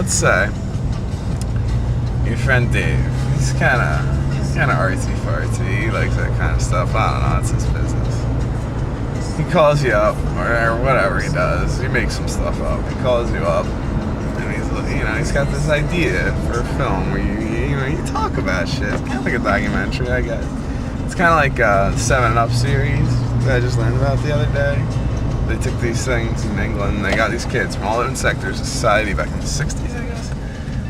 let's say your friend Dave. He's kind of artsy fartsy. He likes that kind of stuff. I don't know. It's his business. He calls you up or whatever he does. He makes some stuff up. He calls you up, and he's got this idea for a film where you talk about shit. It's kind of like a documentary, I guess. It's kind of like a 7 Up series that I just learned about the other day. They took these things in England and they got these kids from all different sectors of society back in the 60s, I guess,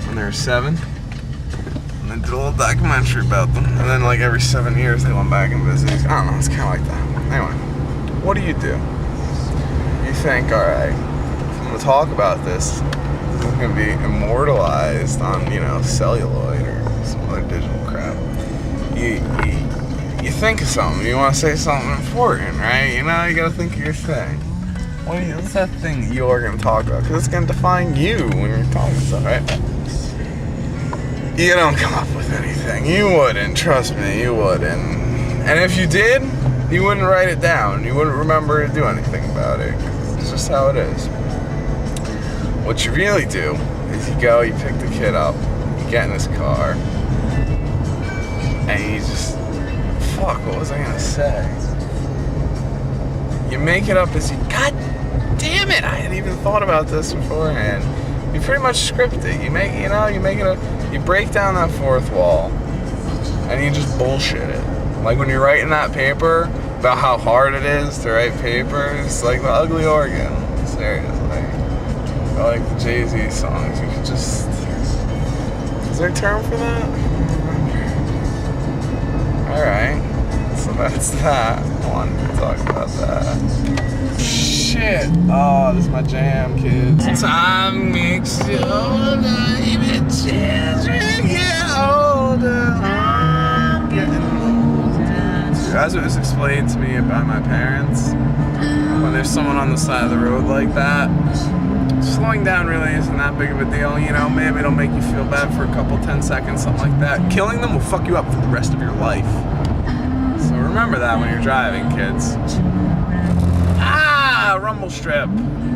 when they were 7. And they did a little documentary about them. And then, like, every 7 years they went back and visited. I don't know, it's kind of like that. Anyway, what do? You think, alright, if I'm going to talk about this is going to be immortalized on, celluloid or some other digital crap. You think of something, you want to say something important, right? You gotta think of your thing. What's that thing you're gonna talk about? Because it's gonna define you when you're talking stuff, right? You don't come up with anything. You wouldn't, trust me, you wouldn't. And if you did, you wouldn't write it down. You wouldn't remember to do anything about it. It's just how it is. What you really do is you go, you pick the kid up, you get in his car, and you just... Fuck, what was I gonna say? You make it up as you... God damn it! I hadn't even thought about this beforehand. You pretty much script it. You make it up. You break down that fourth wall, and you just bullshit it. Like when you're writing that paper about how hard it is to write papers, like the Ugly Organ. Seriously. Or like the Jay-Z songs. You could just... Is there a term for that? Alright. So that's that. I wanted to talk about that. Shit. Oh, this is my jam, kids. Time makes you older, even children get older. I'm getting older. As it was explained to me by my parents, when there's someone on the side of the road like that, slowing down really isn't that big of a deal. Maybe it'll make you feel bad for a couple, 10 seconds, something like that. Killing them will fuck you up for the rest of your life. So remember that when you're driving, kids. Rumble strip.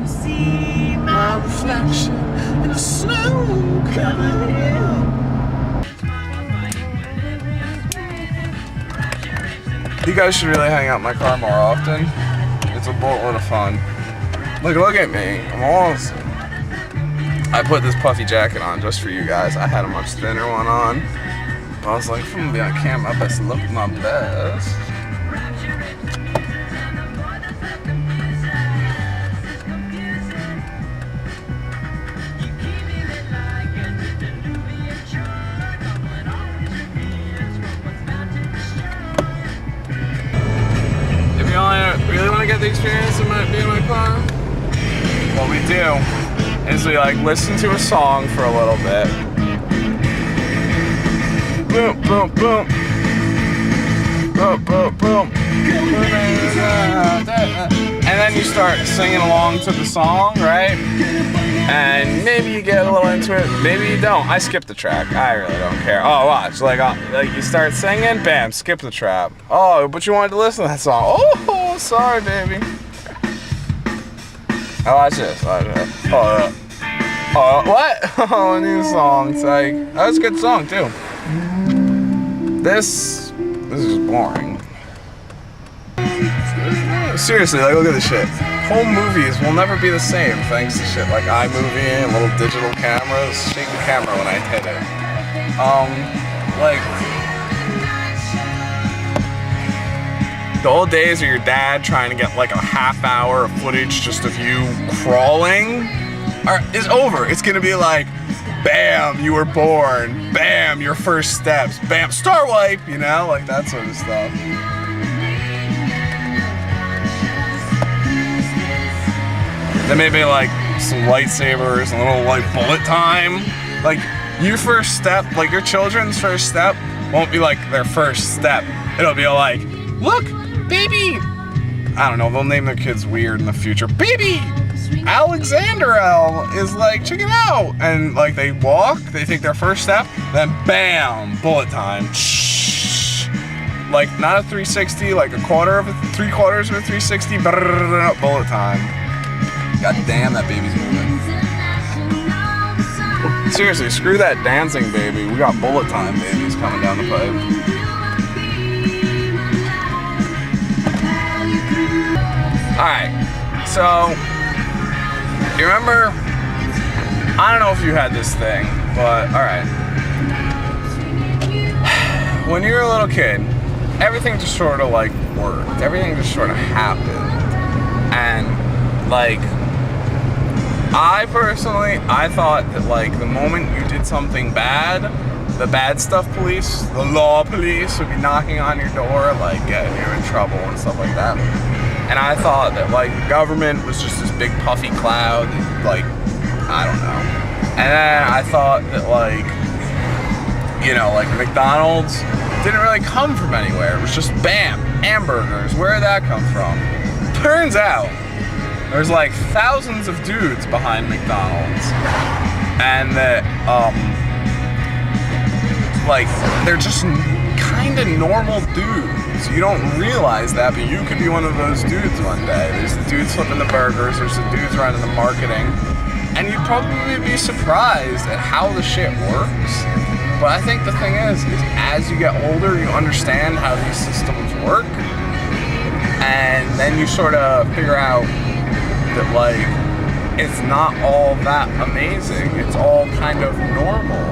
See my reflection in a snow-covered hill. You guys should really hang out in my car more often. It's a boatload of fun. Look at me. I'm awesome. I put this puffy jacket on just for you guys. I had a much thinner one on. I was like, if I'm gonna be on camera, I best look my best. If you really want to get the experience of being in my car, what we do is we listen to a song for a little bit. Boom, boom, boom. Boom, boom, boom. And then you start singing along to the song, right? And maybe you get a little into it, maybe you don't. I skip the track. I really don't care. Oh, watch. You start singing, bam, skip the track. Oh, but you wanted to listen to that song. Oh, sorry, baby. Oh, watch this. Oh, what? Oh, a new song. It's that was a good song, too. This is boring. Seriously, look at this shit. Home movies will never be the same thanks to shit like iMovie and little digital cameras. Shake the camera when I hit it. The old days of your dad trying to get a half hour of footage just of you crawling is over. It's gonna be bam, you were born. Bam, your first steps. Bam, star wipe, that sort of stuff. Then maybe some lightsabers, a little bullet time. Your first step, your children's first step won't be their first step. It'll be look, baby. I don't know, they'll name their kids weird in the future. Baby Alexander L is check it out. And they walk, they take their first step, then bam, bullet time. Not a 360, a quarter of a 3/4 of a 360, bullet time. God damn, that baby's moving. Seriously, screw that dancing baby. We got bullet time babies coming down the pipe. Alright, so, you remember, I don't know if you had this thing, but alright. When you were a little kid, everything just sort of like worked. Everything just sort of happened. And like, I thought that like the moment you did something bad, the bad stuff police, the law police would be knocking on your door, like getting you in trouble and stuff like that. And I thought that like the government was just this big puffy cloud, like, I don't know. And then I thought that like, you know, like McDonald's didn't really come from anywhere. It was just bam, hamburgers. Where did that come from? Turns out there's like thousands of dudes behind McDonald's, and that like they're just kind of normal dudes. You don't realize that, but you could be one of those dudes one day. There's the dudes flipping the burgers. There's the dudes running the marketing, and you'd probably be surprised at how the shit works. But I think the thing is as you get older, you understand how these systems work, and then you sort of figure out that, like, it's not all that amazing. It's all kind of normal,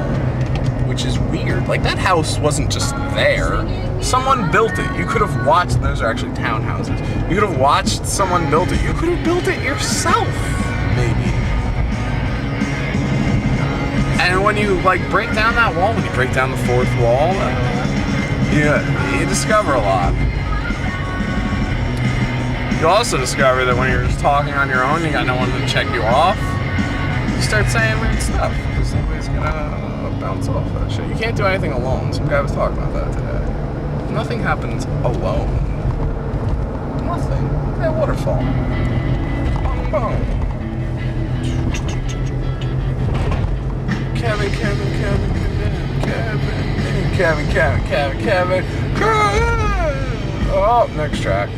which is weird. Like, that house wasn't just there. Someone built it. You could have watched, those are actually townhouses. You could have watched someone build it. You could have built it yourself, maybe. And when you like break down that wall, when you break down the fourth wall, you discover a lot. You also discover that when you're just talking on your own, you got no one to check you off, you start saying weird stuff because somebody's gonna bounce off that shit. You can't do anything alone. Some guy was talking about that today. Nothing happens alone. Nothing. Hey, waterfall. Boom. Kevin. Oh, next track.